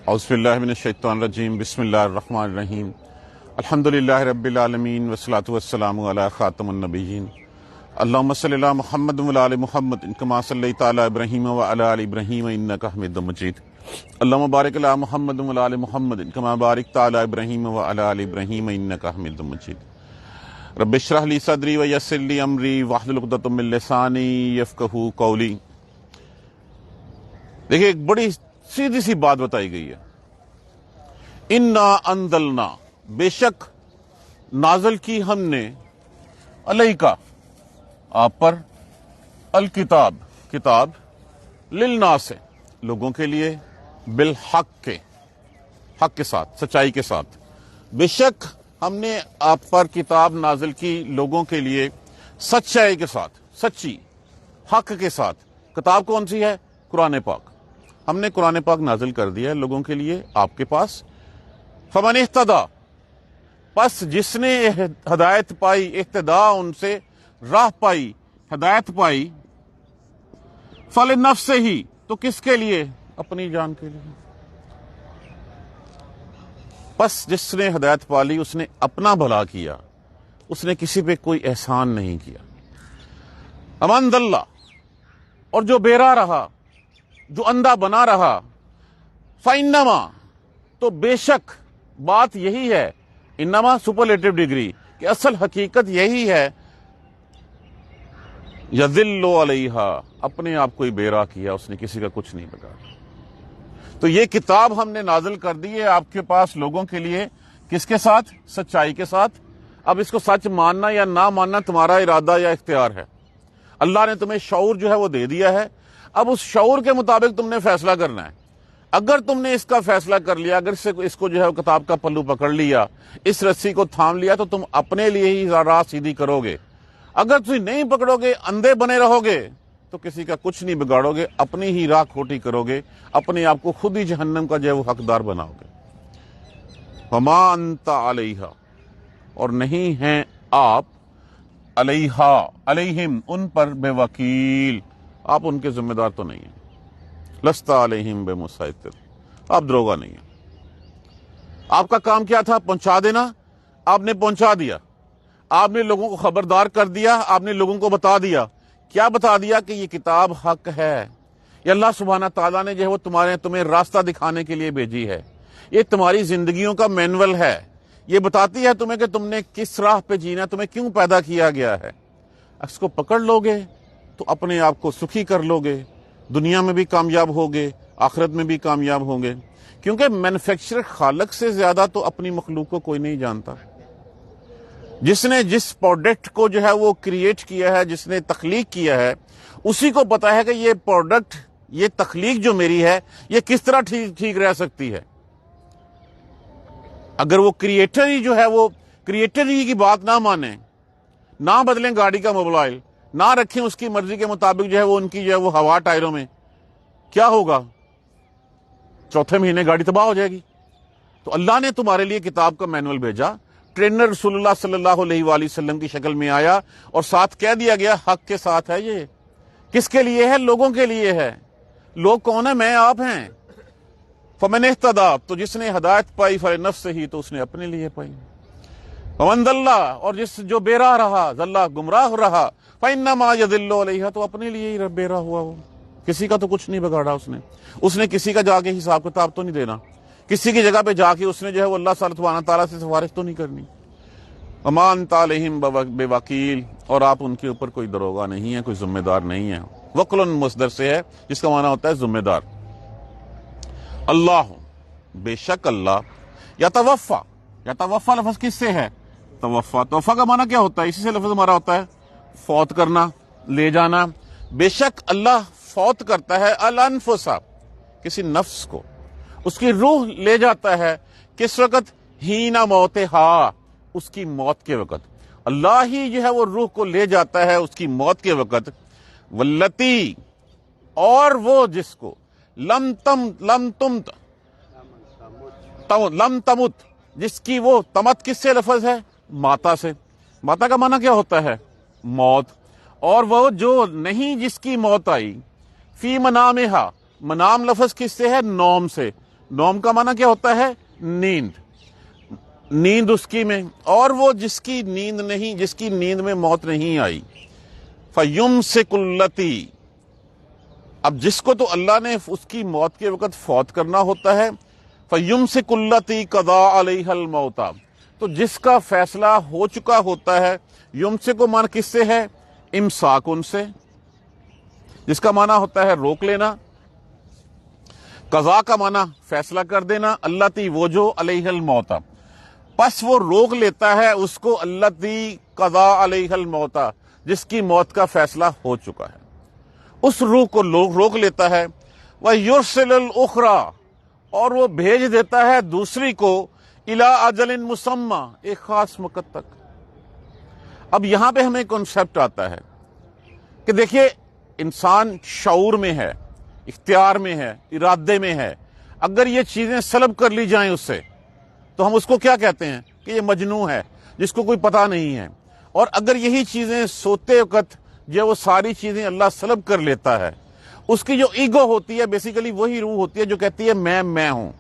اعوذ باللہ من الشیطان الرجیم بسم اللہ الرحمن الرحیم الحمدللہ رب العالمین والصلاة والسلام علی خاتم النبیین اللہم صلی علی محمد وعلی آل محمد کما صلیت علی ابراہیم وعلی آل ابراہیم انک حمید مجید اللہم بارک علی محمد وعلی آل محمد کما بارکت علی ابراہیم وعلی آل ابراہیم انک حمید مجید رب اشرح لی صدری ویسر لی امری واحلل عقدۃ من لسانی یفقہوا قولی۔ دیکھیں ایک بڑی سیدھی سی بات بتائی گئی ہے، انا انزلنا، بے شک نازل کی ہم نے، علیکا آپ پر، الکتاب کتاب، للناس لوگوں کے لیے، بالحق کے حق کے ساتھ، سچائی کے ساتھ، بے شک ہم نے آپ پر کتاب نازل کی لوگوں کے لیے سچائی کے ساتھ، سچی حق کے ساتھ۔ کتاب کون سی ہے؟ قرآن پاک۔ ہم نے قرآن پاک نازل کر دیا ہے لوگوں کے لیے آپ کے پاس۔ فمن اہتدی، پس جس نے ہدایت پائی، اہتداء ان سے راہ پائی، ہدایت پائی، فلنفسہ ہی، تو کس کے لیے؟ اپنی جان کے لیے۔ پس جس نے ہدایت پا لی اس نے اپنا بھلا کیا، اس نے کسی پہ کوئی احسان نہیں کیا۔ ومن ضل، اور جو بیرا رہا، جو اندھا بنا رہا، فإنما، تو بے شک بات یہی ہے، انما سپرلیٹو ڈگری، کہ اصل حقیقت یہی ہے، یضل علیہا، اپنے آپ کو ہی بیرا کیا، اس نے کسی کا کچھ نہیں بگاڑا۔ تو یہ کتاب ہم نے نازل کر دی ہے آپ کے پاس لوگوں کے لیے، کس کے ساتھ؟ سچائی کے ساتھ۔ اب اس کو سچ ماننا یا نہ ماننا تمہارا ارادہ یا اختیار ہے۔ اللہ نے تمہیں شعور جو ہے وہ دے دیا ہے، اب اس شعور کے مطابق تم نے فیصلہ کرنا ہے۔ اگر تم نے اس کا فیصلہ کر لیا، اگر اس کو جو ہے کتاب کا پلو پکڑ لیا، اس رسی کو تھام لیا، تو تم اپنے لیے ہی راہ سیدھی کرو گے۔ اگر تم نہیں پکڑو گے، اندھے بنے رہو گے، تو کسی کا کچھ نہیں بگاڑو گے، اپنی ہی راہ کھوٹی کرو گے، اپنے آپ کو خود ہی جہنم کا جو ہے وہ حقدار بناؤ گے۔ وما انت علیہا، اور نہیں ہیں آپ، علیہا علیہم، ان پر بے وکیل، آپ ان کے ذمہ دار تو نہیں ہیں۔ لست علیہم بمسیطر، آپ دروغہ نہیں ہیں۔ آپ کا کام کیا تھا؟ پہنچا دینا، آپ نے پہنچا دیا۔ آپ نے لوگوں کو خبردار کر دیا، آپ نے لوگوں کو بتا دیا۔ کیا بتا دیا؟ کہ یہ کتاب حق ہے، یہ اللہ سبحانہ تعالیٰ نے جو ہے وہ تمہیں راستہ دکھانے کے لیے بھیجی ہے، یہ تمہاری زندگیوں کا مینول ہے، یہ بتاتی ہے تمہیں کہ تم نے کس راہ پہ جینا ہے، تمہیں کیوں پیدا کیا گیا ہے۔ اس کو پکڑ لو گے تو اپنے آپ کو سکھی کر لو گے، دنیا میں بھی کامیاب ہوگے، آخرت میں بھی کامیاب ہوں گے، کیونکہ مینوفیکچرر خالق سے زیادہ تو اپنی مخلوق کو کوئی نہیں جانتا۔ جس نے جس پروڈکٹ کو جو ہے وہ کریٹ کیا ہے، جس نے تخلیق کیا ہے، اسی کو پتا ہے کہ یہ پروڈکٹ، یہ تخلیق جو میری ہے، یہ کس طرح ٹھیک رہ سکتی ہے۔ اگر وہ کریٹر ہی جو ہے وہ کریٹر ہی کی بات نہ مانے، نہ بدلیں گاڑی کا موبائل، نہ رکھیں اس کی مرضی کے مطابق جو ہے وہ ان کی جو ہے وہ ہوا ٹائروں میں، کیا ہوگا؟ چوتھے مہینے گاڑی تباہ ہو جائے گی۔ تو اللہ نے تمہارے لیے کتاب کا مینول بھیجا، ٹرینر رسول اللہ صلی اللہ علیہ وآلہ وسلم کی شکل میں آیا، اور ساتھ کہہ دیا گیا حق کے ساتھ ہے۔ یہ کس کے لیے ہے؟ لوگوں کے لیے ہے۔ لوگ کون ہیں؟ میں آپ ہیں۔ فمن اہتدی، تو جس نے ہدایت پائی، فلنفسہ ہی، تو اس نے اپنے لیے پائی۔ ومن ضل، اور جو بیراہ رہا، ضل گمراہ رہا، فإنما يضل علیہا، تو اپنے لیے ہی بیراہ ہوا وہ، کسی کا تو کچھ نہیں بگاڑا اس نے کسی کا جا کے حساب کتاب تو نہیں دینا، کسی کی جگہ پہ جا کے اس نے جو ہے وہ اللہ سبحانہ تعالیٰ سے سفارش تو نہیں کرنی۔ وما انت علیہم بے وکیل، اور آپ ان کے اوپر کوئی دروغہ نہیں ہے، کوئی ذمہ دار نہیں ہے۔ وکل مصدر سے ہے، جس کا معنی ہوتا ہے ذمہ دار۔ اللہ، بے شک اللہ، یتوفا لفظ کس سے ہے؟ توفا کا معنی کیا ہوتا ہے؟ اسی سے لفظ ہمارا ہوتا ہے فوت کرنا، لے جانا۔ بے شک اللہ فوت کرتا ہے، الانفس، کسی نفس کو، اس کی روح لے جاتا ہے، کس وقت؟ ہین موتہا، اس کی موت کے وقت۔ اللہ ہی جو ہے وہ روح کو لے جاتا ہے اس کی موت کے وقت۔ واللتی، اور وہ جس کو، لم تمت، جس کی وہ تمت کس سے لفظ ہے؟ ماتا سے۔ ماتا کا معنی کیا ہوتا ہے؟ موت۔ اور وہ جو نہیں جس کی موت آئی، فی منامہا، منام لفظ کس سے ہے؟ نوم سے۔ نوم کا معنی کیا ہوتا ہے؟ نیند، نیند اس کی میں، اور وہ جس کی نیند میں موت نہیں آئی، فَيُمْسِكُ الَّتِي، اب جس کو تو اللہ نے اس کی موت کے وقت فوت کرنا ہوتا ہے، فَيُمْسِكُ الَّتِي قَضَىٰ عَلَيْهَا الْمَوْتَ، تو جس کا فیصلہ ہو چکا ہوتا ہے، یمسک معنی کس سے ہے؟ امساک، ان سے، جس کا معنی ہوتا ہے روک لینا، قضاء کا معنی فیصلہ کر دینا، التی وہ جو علیہ الموت، پس وہ روک لیتا ہے اس کو، التی قضاء علیہ الموت، جس کی موت کا فیصلہ ہو چکا ہے، اس روح کو لوگ روک لیتا ہے، وَيُرْسِلُ الْأُخْرَى، اور وہ بھیج دیتا ہے دوسری کو، اِلَىٰ أَجَلٍ مُّسَمًّى، ایک خاص وقت تک۔ اب یہاں پہ ہمیں کنسیپٹ آتا ہے کہ دیکھیے انسان شعور میں ہے، اختیار میں ہے، ارادے میں ہے، اگر یہ چیزیں سلب کر لی جائیں اس سے تو ہم اس کو کیا کہتے ہیں کہ یہ مجنون ہے، جس کو کوئی پتہ نہیں ہے، اور اگر یہی چیزیں سوتے وقت جو وہ ساری چیزیں اللہ سلب کر لیتا ہے، اس کی جو ایگو ہوتی ہے بیسیکلی وہی روح ہوتی ہے جو کہتی ہے میں ہوں،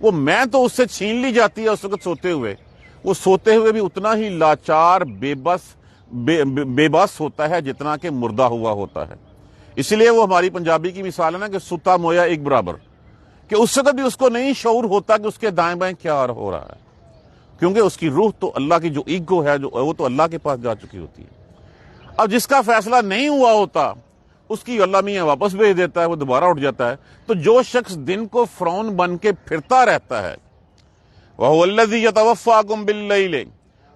وہ میں تو اس سے چھین لی جاتی ہے اس وقت سوتے ہوئے، وہ سوتے ہوئے بھی اتنا ہی لاچار بے بس ہوتا ہے جتنا کہ مردہ ہوا ہوتا ہے۔ اسی لیے وہ ہماری پنجابی کی مثال ہے نا کہ ستا مویا ایک برابر، کہ اس وقت بھی اس کو نہیں شعور ہوتا کہ اس کے دائیں بائیں کیا ہو رہا ہے، کیونکہ اس کی روح تو اللہ کی جو ایگو ہے وہ تو اللہ کے پاس جا چکی ہوتی ہے۔ اب جس کا فیصلہ نہیں ہوا ہوتا اس کی اللہ میاں واپس بھیج دیتا ہے، وہ دوبارہ اٹھ جاتا ہے۔ تو جو شخص دن کو فرعون بن کے پھرتا رہتا ہے، وَهُوَ الَّذِي يَتَوَفَّاكُم بِاللَّيْلِ،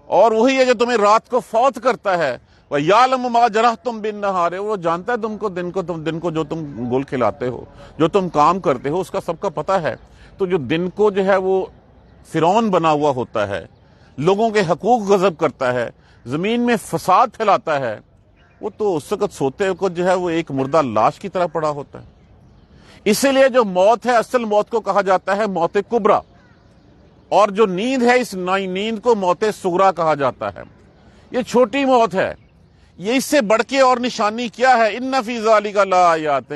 اور وہی ہے جو تمہیں رات کو فوت کرتا ہے، وَيَعْلَمُ مَا جَرَحْتُم بِالنَّهَارِ، وہ جانتا ہے تم کو دن کو جو تم گول کھلاتے ہو، جو تم کام کرتے ہو، اس کا سب کا پتہ ہے۔ تو جو دن کو جو ہے وہ فرعون بنا ہوا ہوتا ہے، لوگوں کے حقوق غصب کرتا ہے، زمین میں فساد پھیلاتا ہے، وہ تو اس وقت سوتے وقت جو ہے وہ ایک مردہ لاش کی طرح پڑا ہوتا ہے۔ اسی لیے جو موت ہے، اصل موت کو کہا جاتا ہے موت کبریٰ، اور جو نیند ہے اس نیند کو موت صغریٰ کہا جاتا ہے۔ یہ چھوٹی موت ہے، یہ اس سے بڑھ کے اور نشانی کیا ہے؟ ان فی ذالک لآیات،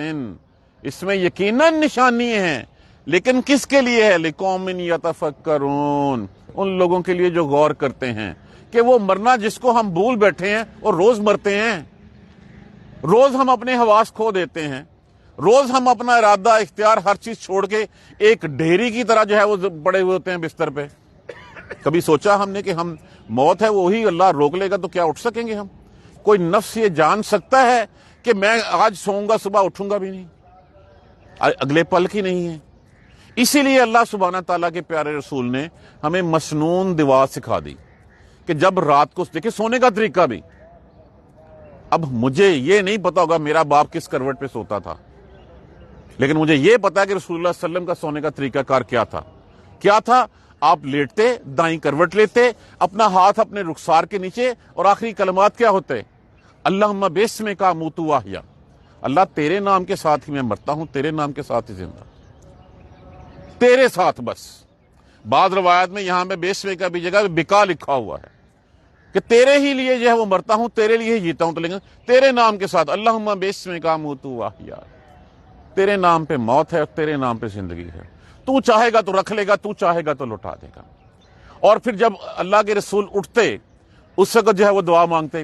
اس میں یقیناً نشانی ہیں، لیکن کس کے لیے ہے؟ لقوم یتفکرون، ان لوگوں کے لیے جو غور کرتے ہیں کہ وہ مرنا جس کو ہم بھول بیٹھے ہیں اور روز مرتے ہیں، روز ہم اپنے حواس کھو دیتے ہیں، روز ہم اپنا ارادہ اختیار ہر چیز چھوڑ کے ایک ڈھیری کی طرح جو ہے وہ پڑے ہوئے ہوتے ہیں بستر پہ۔ کبھی سوچا ہم نے کہ ہم موت ہے وہی اللہ روک لے گا تو کیا اٹھ سکیں گے ہم؟ کوئی نفس یہ جان سکتا ہے کہ میں آج سوؤں گا صبح اٹھوں گا بھی نہیں، اگلے پل کی نہیں ہے۔ اسی لیے اللہ سبحانہ تعالیٰ کے پیارے رسول نے ہمیں مسنون دعا سکھا دی کہ جب رات کو دیکھیں سونے کا طریقہ بھی، اب مجھے یہ نہیں پتا ہوگا میرا باپ کس کروٹ پہ سوتا تھا، لیکن مجھے یہ پتا ہے کہ رسول اللہ صلی اللہ علیہ وسلم کا سونے کا طریقہ کار کیا تھا۔ آپ لیٹتے، دائیں کروٹ لیتے، اپنا ہاتھ اپنے رخسار کے نیچے، اور آخری کلمات کیا ہوتے؟ اللہم باسمک اموت واحیا، اللہ تیرے نام کے ساتھ ہی میں مرتا ہوں، تیرے نام کے ساتھ ہی زندہ، تیرے ساتھ بس۔ بعض روایات میں یہاں پہ باسمک کا بھی جگہ بکا لکھا ہوا ہے کہ تیرے ہی لیے جو ہے وہ مرتا ہوں، تیرے لیے جیتا ہوں، تو لیکن تیرے نام کے ساتھ، اللہم باسمک اموت واحیا، تیرے نام پہ موت ہے اور تیرے نام پہ زندگی ہے، تو چاہے گا تو رکھ لے گا، تو چاہے گا تو لوٹا دے گا۔ اور پھر جب اللہ کے رسول اٹھتے اس وقت جو ہے وہ دعا مانگتے،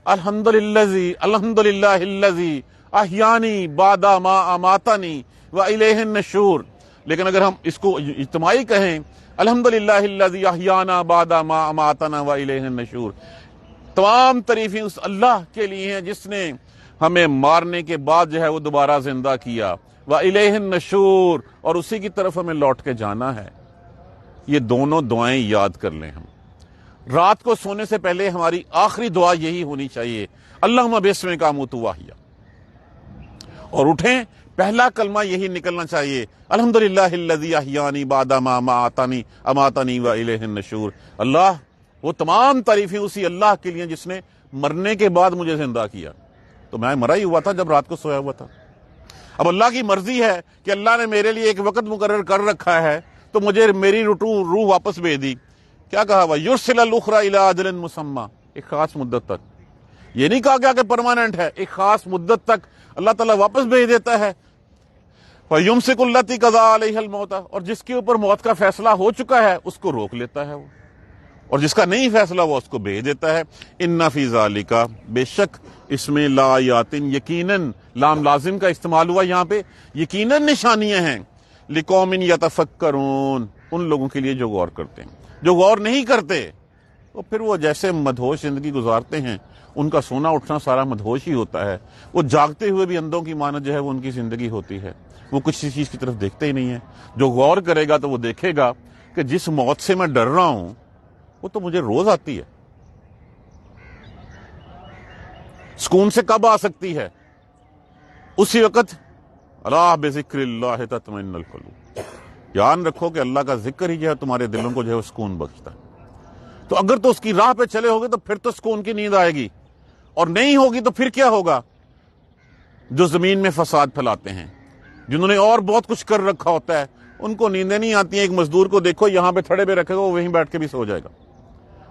الحمدللہ الذی احیانی بعد ما اماتنی والیہ النشور۔ لیکن اگر ہم اس کو اجتماعی کہیں، الحمدللہ الذی احیانا بعد ما اماتنا والیہ النشور، تمام تعریفیں اس اللہ کے لیے ہیں جس نے ہمیں مارنے کے بعد جو ہے وہ دوبارہ زندہ کیا، وَإِلَيْهِ النُّشُورُ، اور اسی کی طرف ہمیں لوٹ کے جانا ہے۔ یہ دونوں دعائیں یاد کر لیں ہم۔ رات کو سونے سے پہلے ہماری آخری دعا یہی ہونی چاہیے، اللہم باسمک اموت واحیا، اور اٹھیں پہلا کلمہ یہی نکلنا چاہیے، الحمدللہ الذی احیانی بعد ما اماتنی وإلیہ النشور۔ اللہ، وہ تمام تعریفیں اسی اللہ کے لیے جس نے مرنے کے بعد مجھے زندہ کیا، تو میں مرا ہی ہوا تھا جب رات کو سویا ہوا تھا۔ اب اللہ کی مرضی ہے کہ اللہ نے میرے لیے ایک وقت مقرر کر رکھا ہے، تو مجھے میری روح واپس بھیج دی۔ کیا کہا ہوا؟ یرسل الاخری الی اجل مسمی، ایک خاص مدت تک، یہ نہیں کہا گیا کہ پرماننٹ ہے، ایک خاص مدت تک اللہ تعالیٰ واپس بھیج دیتا ہے۔ فَيُمْسِكُ الَّتِي قَضَىٰ عَلَيْهَا الْمَوْتَ، اور جس کے اوپر موت کا فیصلہ ہو چکا ہے اس کو روک لیتا ہے وہ، اور جس کا نہیں فیصلہ ہوا اس کو بھیج دیتا ہے۔ اِنَّ فِي ذَلِكَ، بے شک اس میں لَآیَاتٍ، یقیناً لام لازم کا استعمال ہوا یہاں پہ، یقیناً نشانیاں ہیں، لِقَوْمٍ يَتَفَكَّرُونَ، ان لوگوں کے لیے جو غور کرتے ہیں۔ جو غور نہیں کرتے تو پھر وہ جیسے مدہوش زندگی گزارتے ہیں، ان کا سونا اٹھنا سارا مدہوش ہی ہوتا ہے، وہ جاگتے ہوئے بھی اندھوں کی مانند جو ہے وہ ان کی زندگی ہوتی ہے، وہ کسی چیز کی طرف دیکھتے ہی نہیں ہے۔ جو غور کرے گا تو وہ دیکھے گا کہ جس موت سے میں ڈر رہا ہوں وہ تو مجھے روز آتی ہے، سکون سے کب آ سکتی ہے؟ اسی وقت الا بذکر اللہ تطمئن القلوب، یاد رکھو کہ اللہ کا ذکر ہی جو ہے تمہارے دلوں کو جو ہے وہ سکون بخشتا ہے۔ تو اگر تو اس کی راہ پہ چلے ہوگے تو پھر تو سکون کی نیند آئے گی، اور نہیں ہوگی تو پھر کیا ہوگا؟ جو زمین میں فساد پھیلاتے ہیں، جنہوں نے اور بہت کچھ کر رکھا ہوتا ہے، ان کو نیندیں نہیں آتی ہیں۔ ایک مزدور کو دیکھو یہاں پہ تھڑے پہ رکھے گا، وہ وہیں بیٹھ کے بھی سو جائے گا،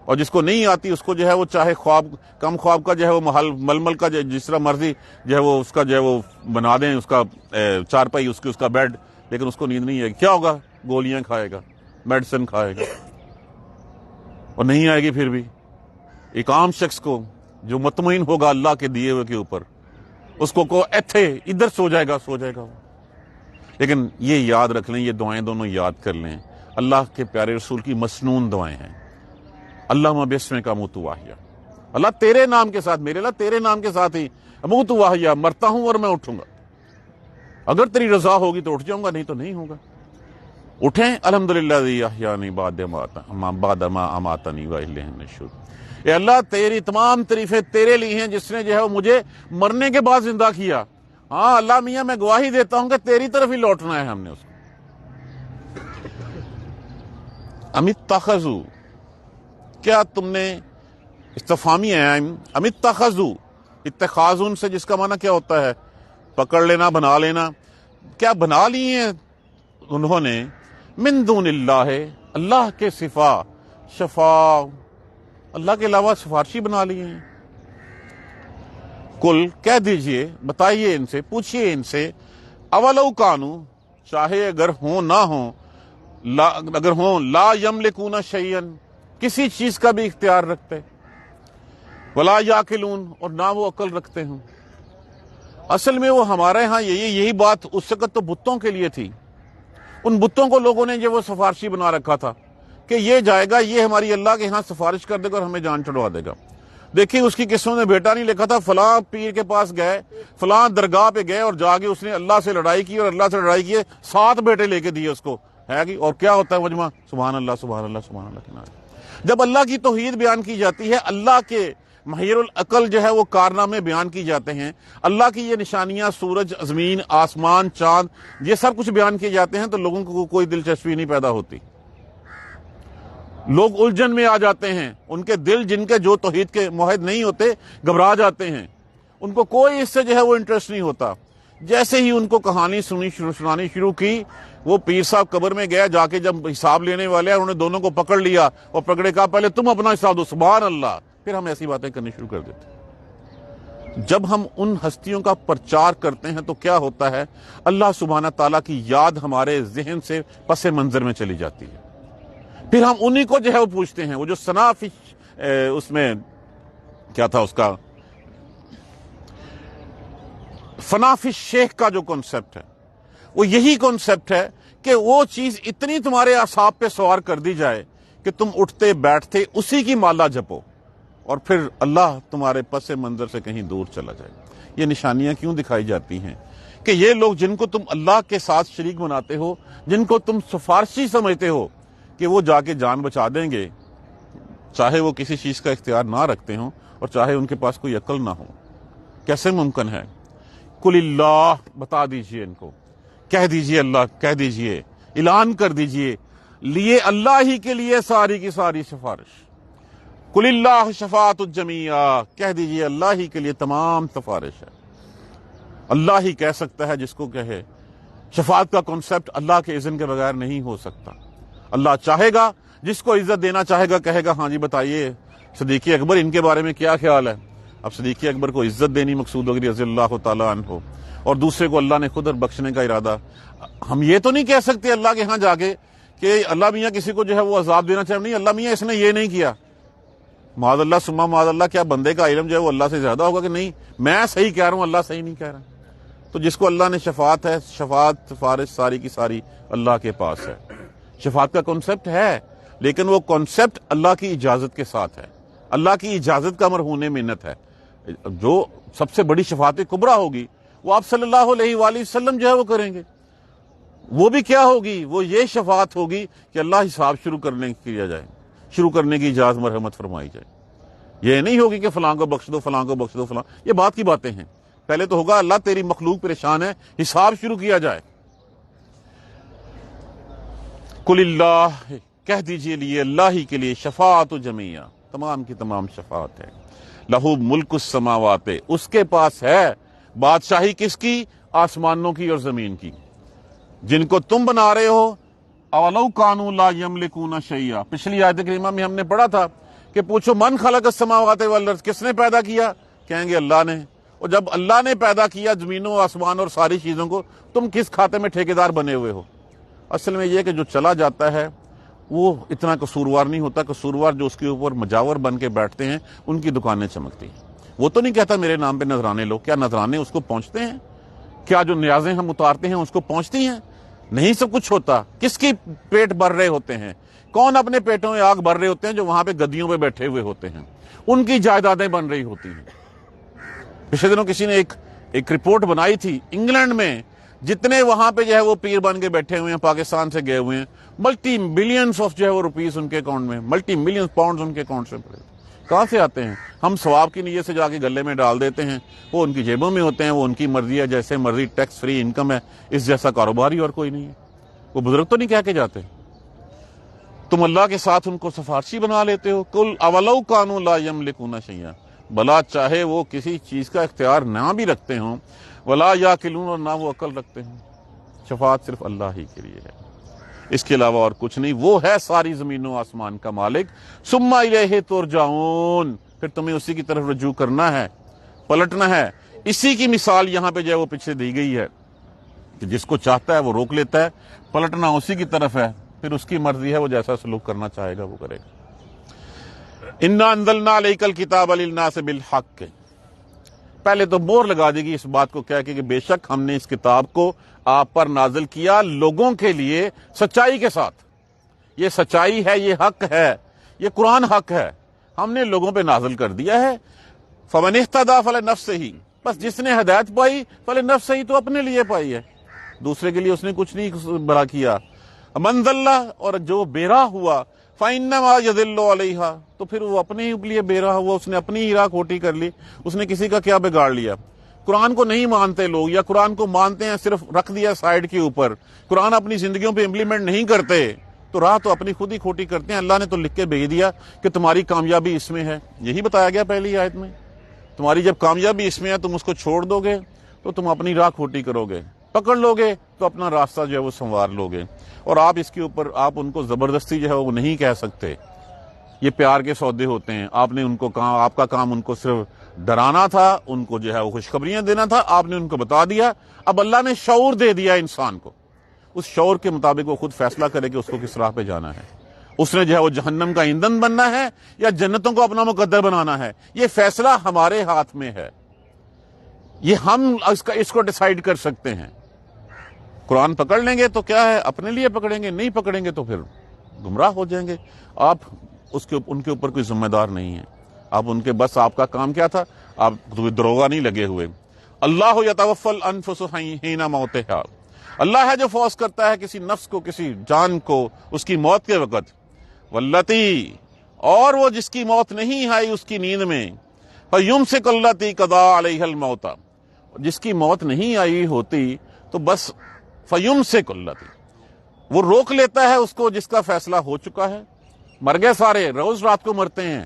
اور جس کو نہیں آتی اس کو جو ہے وہ چاہے خواب کم خواب کا جو ہے وہ ململ کا جس طرح مرضی جو ہے وہ اس کا جو ہے وہ بنا دیں، اس کا چارپائی، اس کا بیڈ، لیکن اس کو نیند نہیں آئے گی۔ کیا ہوگا؟ گولیاں کھائے گا، میڈیسن کھائے گا، اور نہیں آئے گی۔ پھر بھی ایک عام شخص کو جو مطمئن ہوگا اللہ کے دیے ہوئے کے اوپر، اس کو ایتھے ادھر سو جائے گا وہ۔ لیکن یہ یاد رکھ لیں، یہ دعائیں دونوں یاد کر لیں، اللہ کے پیارے رسول کی مسنون دعائیں ہیں۔ اللہم باسمک اموت واحیا، اللہ تیرے نام کے ساتھ، میرے اللہ تیرے نام کے ساتھ ہی اموت واحیا، مرتا ہوں اور میں اٹھوں گا، اگر تیری رضا ہوگی تو اٹھ جاؤں گا، نہیں تو نہیں ہوگا۔ اٹھیں الحمدللہ الذی احیانی بعد ما اماتنی والیہ النشور۔ اے اللہ تیری تمام تعریفیں تیرے لیے ہیں جس نے جو ہے وہ مجھے مرنے کے بعد زندہ کیا۔ ہاں اللہ میاں میں گواہی دیتا ہوں کہ تیری طرف ہی لوٹنا ہے ہم نے اس کو۔ ام اتخذوا، کیا تم نے استفہامی ہے، ام اتخذوا، اتخاذون سے جس کا معنی کیا ہوتا ہے؟ پکڑ لینا، بنا لینا۔ کیا بنا لی ہیں انہوں نے من دون اللہ، اللہ کے صفا شفا، اللہ کے علاوہ سفارشی بنا لیے ہیں؟ کل کہہ دیجئے، بتائیے ان سے، پوچھئے ان سے، اولو کانو، چاہے اگر ہوں نہ ہوں، اگر ہوں لا یملکون شیئا، کسی چیز کا بھی اختیار رکھتے، ولا یاقلون، اور نہ وہ عقل رکھتے ہوں۔ اصل میں وہ ہمارے ہاں یہی بات اس وقت تو بتوں کے لیے تھی، ان بتوں کو لوگوں نے جو وہ سفارشی بنا رکھا تھا کہ یہ جائے گا، یہ ہماری اللہ کے ہاں سفارش کر دے گا اور ہمیں جان چھڑوا دے گا۔ دیکھیے اس کی قسمت میں بیٹا نہیں لکھا تھا، فلاں پیر کے پاس گئے، فلاں درگاہ پہ گئے اور جا کے اس نے اللہ سے لڑائی کی، اور اللہ سے لڑائی کیے 7 بیٹے لے کے دیے اس کو، ہے کہ اور کیا ہوتا ہے مجمع؟ سبحان اللہ سبحان اللہ سبحان اللہ کے نعرے۔ جب اللہ کی توحید بیان کی جاتی ہے، اللہ کے محیر العقل جو ہے وہ کارنامے بیان کی جاتے ہیں، اللہ کی یہ نشانیاں، سورج، زمین، آسمان، چاند، یہ سب کچھ بیان کیے جاتے ہیں، تو لوگوں کو کوئی دلچسپی نہیں پیدا ہوتی، لوگ الجھن میں آ جاتے ہیں، ان کے دل جن کے جو توحید کے موحد نہیں ہوتے گھبرا جاتے ہیں، ان کو کوئی اس سے جو ہے وہ انٹرسٹ نہیں ہوتا۔ جیسے ہی ان کو کہانی سنانی شروع کی، وہ پیر صاحب قبر میں گیا، جا کے جب حساب لینے والے ہیں انہوں نے دونوں کو پکڑ لیا اور پکڑے کہا پہلے تم اپنا حساب دو، سبحان اللہ، پھر ہم ایسی باتیں کرنی شروع کر دیتے۔ جب ہم ان ہستیوں کا پرچار کرتے ہیں تو کیا ہوتا ہے؟ اللہ سبحانہ تعالیٰ کی یاد ہمارے ذہن سے پس منظر میں چلی جاتی ہے، پھر ہم انہی کو جو ہے وہ پوچھتے ہیں۔ وہ جو صنافش اس میں کیا تھا، اس کا فنافش شیخ کا جو کنسپٹ ہے، وہ یہی کنسپٹ ہے کہ وہ چیز اتنی تمہارے اعصاب پہ سوار کر دی جائے کہ تم اٹھتے بیٹھتے اسی کی مالا جپو، اور پھر اللہ تمہارے پس منظر سے کہیں دور چلا جائے۔ یہ نشانیاں کیوں دکھائی جاتی ہیں؟ کہ یہ لوگ جن کو تم اللہ کے ساتھ شریک بناتے ہو، جن کو تم سفارشی سمجھتے ہو کہ وہ جا کے جان بچا دیں گے، چاہے وہ کسی چیز کا اختیار نہ رکھتے ہوں اور چاہے ان کے پاس کوئی عقل نہ ہو، کیسے ممکن ہے؟ قل اللہ، بتا دیجئے ان کو، کہہ دیجئے، اللہ کہہ دیجئے، اعلان کر دیجئے، لیے اللہ ہی کے لیے ساری کی ساری سفارش۔ قل اللہ شفاعت الجمیع، کہہ دیجئے اللہ ہی کے لیے تمام سفارش ہے، اللہ ہی کہہ سکتا ہے جس کو کہے۔ شفاعت کا کنسپٹ اللہ کے اذن کے بغیر نہیں ہو سکتا۔ اللہ چاہے گا، جس کو عزت دینا چاہے گا کہے گا ہاں جی بتائیے صدیق اکبر ان کے بارے میں کیا خیال ہے، اب صدیق اکبر کو عزت دینی مقصود ہوگی رضی اللہ تعالیٰ عنہ، اور دوسرے کو اللہ نے خود بخشنے کا ارادہ۔ ہم یہ تو نہیں کہہ سکتے اللہ کے ہاں جا کے کہ اللہ میاں کسی کو جو ہے وہ عذاب دینا چاہے، نہیں اللہ میاں اس نے یہ نہیں کیا، معاذ اللہ ثم معاذ اللہ، کیا بندے کا علم جو ہے وہ اللہ سے زیادہ ہوگا کہ نہیں میں صحیح کہہ رہا ہوں اللہ صحیح نہیں کہہ رہا؟ تو جس کو اللہ نے شفاعت ہے، شفاعت فارغ ساری کی ساری اللہ کے پاس ہے۔ شفاعت کا کنسپٹ ہے، لیکن وہ کنسپٹ اللہ کی اجازت کے ساتھ ہے، اللہ کی اجازت کا مرہون منت ہے۔ جو سب سے بڑی شفاعت کبریٰ ہوگی وہ آپ صلی اللہ علیہ وآلہ وسلم جو ہے وہ کریں گے۔ وہ بھی کیا ہوگی؟ وہ یہ شفاعت ہوگی کہ اللہ حساب شروع کرنے کی اجازت مرحمت فرمائی جائے۔ یہ نہیں ہوگی کہ فلاں کو بخش دو، فلاں کو بخش دو، فلاں، یہ بات کی باتیں ہیں۔ پہلے تو ہوگا اللہ تیری مخلوق پریشان ہے، حساب شروع کیا جائے۔ قل اللہ، کہہ دیجئے لیے اللہ ہی کے لیے شفاعت جمیعہ، تمام کی تمام شفاعت ہے۔ لہو ملک السماوات، اس کے پاس ہے بادشاہی کس کی؟ آسمانوں کی اور زمین کی، جن کو تم بنا رہے ہو۔ اولو کانوا لا یملکون شیئا، پچھلی آیت کریمہ میں ہم نے پڑھا تھا کہ پوچھو من خلق السماوات والارض، کس نے پیدا کیا؟ کہیں گے اللہ نے۔ اور جب اللہ نے پیدا کیا زمینوں آسمان اور ساری چیزوں کو، تم کس کھاتے میں ٹھیکیدار بنے ہوئے ہو؟ اصل میں یہ کہ جو چلا جاتا ہے وہ اتنا قصوروار نہیں ہوتا، قصوروار جو اس کے اوپر مجاور بن کے بیٹھتے ہیں ان کی دکانیں چمکتی ہیں۔ وہ تو نہیں کہتا میرے نام پہ نذرانے لو، کیا نذرانے اس کو پہنچتے ہیں؟ کیا جو نیازیں ہم اتارتے ہیں اس کو پہنچتی ہیں؟ نہیں سب کچھ ہوتا۔ کس کی پیٹ بھر رہے ہوتے ہیں؟ کون اپنے پیٹوں میں آگ بھر رہے ہوتے ہیں؟ جو وہاں پہ گدیوں پہ بیٹھے ہوئے ہوتے ہیں، ان کی جائیدادیں بن رہی ہوتی ہیں۔ پچھلے دنوں کسی نے ایک رپورٹ بنائی تھی، انگلینڈ میں جتنے وہاں پہ جو ہے وہ پیر بن کے بیٹھے ہوئے ہیں، پاکستان سے گئے ہوئے ہیں، ملٹی ملینز آف جو ہے وہ روپیز ان کے اکاؤنٹ میں، ملٹی ملینز پاؤنڈز ان کے اکاؤنٹ سے پڑے۔ کہاں سے آتے ہیں؟ ہم ثواب کی نیت سے جا کے گلے میں ڈال دیتے ہیں، وہ ان کی جیبوں میں ہوتے ہیں، وہ ان کی مرضی ہے، جیسے مرضی ٹیکس فری انکم ہے، اس جیسا کاروباری اور کوئی نہیں ہے۔ وہ بزرگ تو نہیں کہہ کے جاتے، تم اللہ کے ساتھ ان کو سفارشی بنا لیتے ہو۔ قل اولو کانوا لا یملکون شیئا، بلا چاہے وہ کسی چیز کا اختیار نہ بھی رکھتے ہوں، ولا یعقلون، اور نہ وہ عقل رکھتے ہیں۔ شفاعت صرف اللہ ہی کے لیے ہے، اس کے علاوہ اور کچھ نہیں۔ وہ ہے ساری زمین و آسمان کا مالک۔ ثم الیہ ترجعون، پھر تمہیں اسی کی طرف رجوع کرنا ہے، پلٹنا ہے۔ اسی کی مثال یہاں پہ جو ہے وہ پیچھے دی گئی ہے کہ جس کو چاہتا ہے وہ روک لیتا ہے، پلٹنا اسی کی طرف ہے، پھر اس کی مرضی ہے، وہ جیسا سلوک کرنا چاہے گا وہ کرے گا۔ انا انزلنا الیک الکتاب للناس بالحق، پہلے تو مور لگا دی گی اس بات کو کہہ کے کہ بے شک ہم نے اس کتاب کو آپ پر نازل کیا لوگوں کے لیے سچائی کے ساتھ۔ یہ سچائی ہے، یہ حق ہے، یہ قرآن حق ہے، ہم نے لوگوں پہ نازل کر دیا ہے۔ فمن اہتدی فلنفسہ، بس جس نے ہدایت پائی فلنفسہ، تو اپنے لیے پائی ہے، دوسرے کے لیے اس نے کچھ نہیں بڑا کیا۔ من ضل، اور جو بیراہ ہوا، فإنما يضل علیہا، تو پھر وہ اپنے ہی لیے بیراہ ہوا، اس نے اپنی ہی راہ کھوٹی کر لی، اس نے کسی کا کیا بگاڑ لیا۔ قرآن کو نہیں مانتے لوگ، یا قرآن کو مانتے ہیں صرف رکھ دیا سائیڈ کے اوپر، قرآن اپنی زندگیوں پہ امپلیمنٹ نہیں کرتے، تو راہ تو اپنی خود ہی کھوٹی کرتے ہیں۔ اللہ نے تو لکھ کے بھیج دیا کہ تمہاری کامیابی اس میں ہے، یہی بتایا گیا پہلی آیت میں، تمہاری جب کامیابی اس میں ہے تم اس کو چھوڑ دو گے تو تم اپنی راہ کھوٹی کرو گے، پکڑ لو گے تو اپنا راستہ جو ہے وہ سنوار لو گے۔ اور آپ اس کے اوپر آپ ان کو زبردستی جو ہے وہ نہیں کہہ سکتے، یہ پیار کے سودے ہوتے ہیں۔ آپ نے ان کو کہا، آپ کا کام ان کو صرف ڈرانا تھا، ان کو جو ہے وہ خوشخبریاں دینا تھا، آپ نے ان کو بتا دیا۔ اب اللہ نے شعور دے دیا انسان کو، اس شعور کے مطابق وہ خود فیصلہ کرے کہ اس کو کس راہ پہ جانا ہے، اس نے جو ہے وہ جہنم کا ایندھن بننا ہے یا جنتوں کو اپنا مقدر بنانا ہے۔ یہ فیصلہ ہمارے ہاتھ میں ہے، یہ ہم اس کو ڈیسائیڈ کر سکتے ہیں۔ قرآن پکڑ لیں گے تو کیا ہے، اپنے لیے پکڑیں گے، نہیں پکڑیں گے تو پھر گمراہ ہو جائیں گے۔ آپ ان کے اوپر کوئی ذمہ دار نہیں ہے، آپ ان کے، بس آپ کا کام کیا تھا، آپ دروغہ نہیں لگے ہوئے۔ اللہ یتوفی الانفس حین موتہا، اللہ ہے جو فوت کرتا ہے کسی نفس کو، کسی جان کو اس کی موت کے وقت۔ واللتی، اور وہ جس کی موت نہیں آئی اس کی نیند میں، فیمسک اللاتی قضی علیہا الموت، جس کی موت نہیں آئی ہوتی تو بس فیمسک اللاتی، وہ روک لیتا ہے اس کو جس کا فیصلہ ہو چکا ہے۔ مر گئے سارے، روز رات کو مرتے ہیں،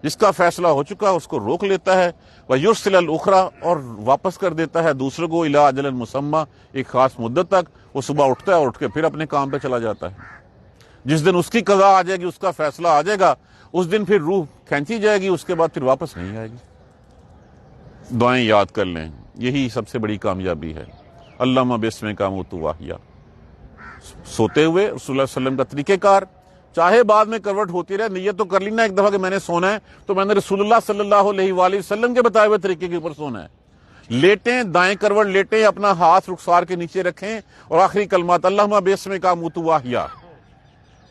جس کا فیصلہ ہو چکا ہے اس کو روک لیتا ہے۔ وَيُرْسِلَ الْأُخْرَى، اور واپس کر دیتا ہے دوسرے کو، إِلَىٰ أَجَلٍ مُّسَمًّى، ایک خاص مدت تک۔ وہ صبح اٹھتا ہے، اٹھ کے پھر اپنے کام پہ چلا جاتا ہے۔ جس دن اس کی قضا آ جائے گی، اس کا فیصلہ آ جائے گا، اس دن پھر روح کھینچی جائے گی، اس کے بعد پھر واپس نہیں آئے گی۔ دعائیں یاد کر لیں، یہی سب سے بڑی کامیابی ہے۔ اللہم بسمک اموت واحیا، سوتے ہوئے رسول اللہ صلی اللہ علیہ وسلم کا طریقہ کار، چاہے بعد میں کروٹ ہوتی رہے، نیت تو کر لینا ایک دفعہ کہ میں نے سونا ہے تو میں نے رسول اللہ صلی اللہ علیہ وآلہ وسلم کے بتائے ہوئے طریقے کے اوپر سونا ہے۔ لیٹیں، دائیں کروٹ لیٹیں، اپنا ہاتھ رخسار کے نیچے رکھیں اور آخری کلمات اللہم بسمک اموت واحیا،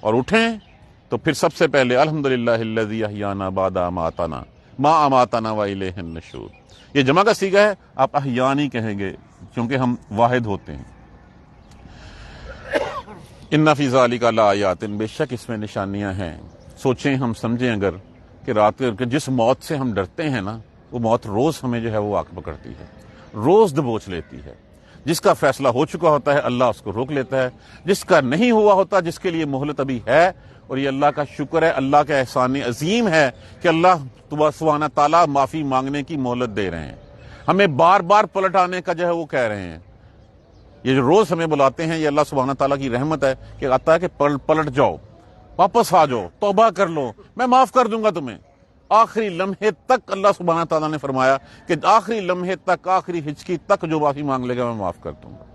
اور اٹھیں تو پھر سب سے پہلے الحمدللہ الذی احیانا بعد اماتنا ما اماتنا والیہ النشور۔ یہ جمع کا صیغہ ہے، آپ احیانی کہیں گے کیونکہ ہم واحد ہوتے ہیں۔ ان فی ذالک لآیات، بے شک اس میں نشانیاں ہیں۔ سوچیں، ہم سمجھیں اگر کہ رات کے جس موت سے ہم ڈرتے ہیں نا، وہ موت روز ہمیں جو ہے وہ آنکھ پکڑتی ہے، روز دبوچ لیتی ہے۔ جس کا فیصلہ ہو چکا ہوتا ہے اللہ اس کو روک لیتا ہے، جس کا نہیں ہوا ہوتا، جس کے لیے مہلت ابھی ہے، اور یہ اللہ کا شکر ہے، اللہ کا احسان عظیم ہے کہ اللہ سبحانہ تعالیٰ معافی مانگنے کی مہلت دے رہے ہیں، ہمیں بار بار پلٹ آنے کا جو ہے وہ کہہ رہے ہیں۔ یہ جو روز ہمیں بلاتے ہیں، یہ اللہ سبحانہ تعالیٰ کی رحمت ہے کہ آتا ہے کہ پلٹ جاؤ، واپس آ جاؤ، توبہ کر لو، میں معاف کر دوں گا تمہیں۔ آخری لمحے تک اللہ سبحانہ تعالیٰ نے فرمایا کہ آخری لمحے تک، آخری ہچکی تک جو معافی مانگ لے گا میں معاف کر دوں گا۔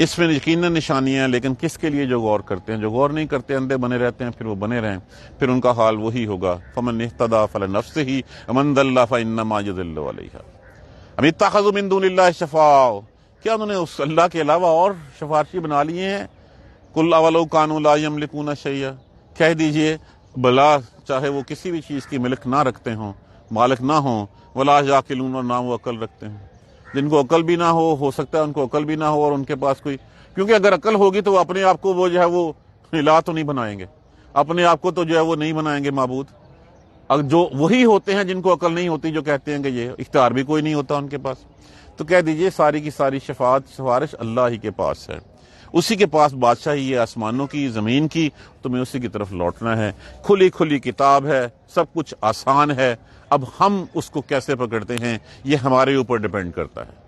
اس میں یقیناً نشانیاں ہیں، لیکن کس کے لیے؟ جو غور کرتے ہیں۔ جو غور نہیں کرتے اندھے بنے رہتے ہیں، پھر وہ بنے رہیں، پھر ان کا حال وہی ہوگا۔ فمن اہتدی فلنفسہ ومن ضل فانما یضل علیہا۔ ام اتخذوا من دون اللہ شفاعا، کیا انہوں نے اس اللہ کے علاوہ اور سفارشی بنا لیے ہیں؟ قل اولو کانوا لا یملکون شیئا، کہہ دیجئے بلا چاہے وہ کسی بھی چیز کی ملک نہ رکھتے ہوں، مالک نہ ہوں، ولا یعقلون، اور نہ وہ عقل رکھتے ہیں۔ جن کو عقل بھی نہ ہو سکتا ہے ان کو عقل بھی نہ ہو اور ان کے پاس کوئی، کیونکہ اگر عقل ہوگی تو وہ اپنے آپ کو وہ جو ہے وہ الہ تو نہیں بنائیں گے، اپنے آپ کو تو جو ہے وہ نہیں بنائیں گے معبود۔ جو وہی ہوتے ہیں جن کو عقل نہیں ہوتی، جو کہتے ہیں کہ یہ اختیار بھی کوئی نہیں ہوتا ان کے پاس، تو کہہ دیجئے ساری کی ساری شفاعت سفارش اللہ ہی کے پاس ہے، اسی کے پاس بادشاہی ہے، آسمانوں کی، زمین کی، تمہیں اسی کی طرف لوٹنا ہے۔ کھلی کھلی کتاب ہے، سب کچھ آسان ہے، اب ہم اس کو کیسے پکڑتے ہیں یہ ہمارے اوپر ڈیپینڈ کرتا ہے۔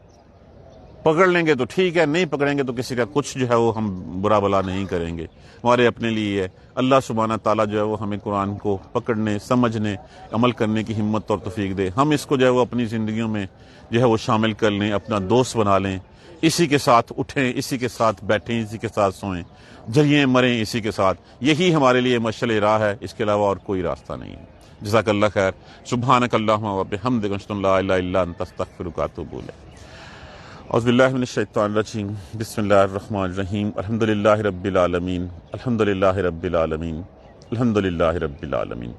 پکڑ لیں گے تو ٹھیک ہے، نہیں پکڑیں گے تو کسی کا کچھ جو ہے وہ ہم برا بلا نہیں کریں گے، ہمارے اپنے لیے ہے۔ اللہ سبحانہ تعالیٰ جو ہے وہ ہمیں قرآن کو پکڑنے، سمجھنے، عمل کرنے کی ہمت اور توفیق دے، ہم اس کو جو ہے وہ اپنی زندگیوں میں جو ہے وہ شامل کر لیں، اپنا دوست بنا لیں، اسی کے ساتھ اٹھیں، اسی کے ساتھ بیٹھیں، اسی کے ساتھ سوئیں، جئیں مریں اسی کے ساتھ۔ یہی ہمارے لیے مشعل راہ ہے، اس کے علاوہ اور کوئی راستہ نہیں ہے۔ جزاک اللہ خیر۔ سبحانک اللہم و بحمدک، اشہد ان لا الہ الا انت، استغفرک و اتوب الیک۔ اعوذ باللہ من الشیطان الرجیم، بسم اللہ الرحمن الرحیم، الحمدللہ رب العالمین، الحمدللہ رب العالمین، الحمدللہ رب العالمین۔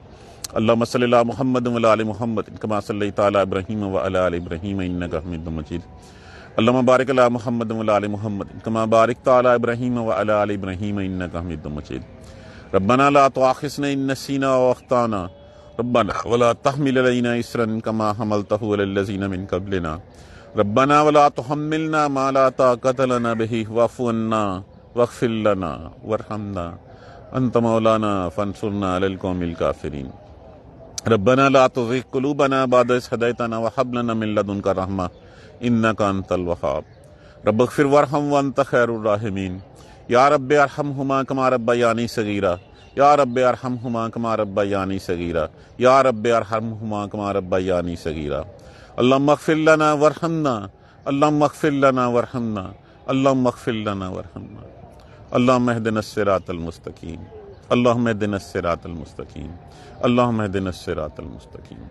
اللہم صلی علی محمد و علی آل محمد کما صلیت علی ابراہیم و علی آل ابراہیم انک حمید مجید۔ اللہم بارک علی محمد و علی آل محمد کما بارکت علی ابراہیم و علی آل ابراہیم انک حمید مجید۔ ربنا لا تؤاخذنا ان نسینا و اخطانا، ربنا ولا تحمل علینا اصرا کما حملتہ علی الذین من قبلنا، ربنا ولا تحملنا ما لا طاقة لنا به واعف عنا واغفر لنا وارحمنا انت مولانا فانصرنا على القوم الكافرين، ربنا لا تزغ قلوبنا بعد إذ هديتنا وهب لنا من لدنك رحمة انك انت الوهاب، رب اغفر وارحم وانت خير الراحمين، یا رب ارحمهما كما ربياني صغيرا، یا رب ارحمهما كما ربياني صغيرا، یا رب ارحمهما كما ربياني صغيرا، اللهم اغفر لنا وارحمنا، اللهم اغفر لنا وارحمنا، اللهم اغفر لنا وارحمنا، اللهم اهدنا الصراط المستقيم، اللهم اهدنا الصراط المستقيم، اللهم اهدنا الصراط المستقيم۔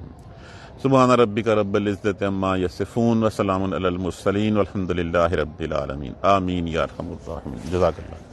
سبحان ربك رب العزة عما يصفون وسلام على المرسلين والحمد لله رب العالمين، آمين یا ارحم الراحمین۔ جزاک اللہ۔